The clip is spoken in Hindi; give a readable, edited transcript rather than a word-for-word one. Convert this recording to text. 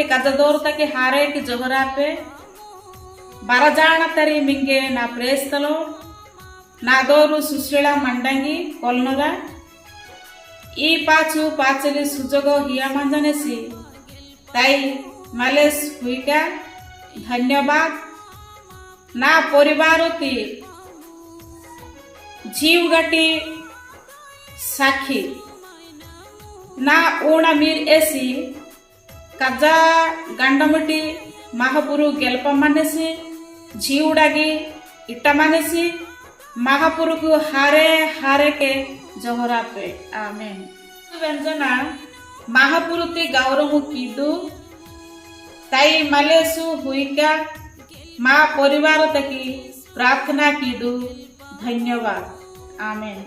कजदोर तक हारे की जोहरा पे बरजाण तरी मिंगे ना प्रेस्तलो ना दोरू सुश्रीला मंडंगी कोलनोरा ई पाचू पाचली सुजोगो हिया मंजनेसी ताई मलेस हुईका धन्यवाद ना परिवारोती जीव गटी साखी ना ऊणा मीर एसी कजा गंडमटी महापुरु गेल्प मानेसी झीउडागी इटा मानेसी महापुरु को हारे हारे के जोहरा पे आमेन। व्यंजना महापुरुति गौरव कीदु ताई मलेसु हुईका माँ परिवार तकी प्रार्थना कीदु धन्यवाद आमेन।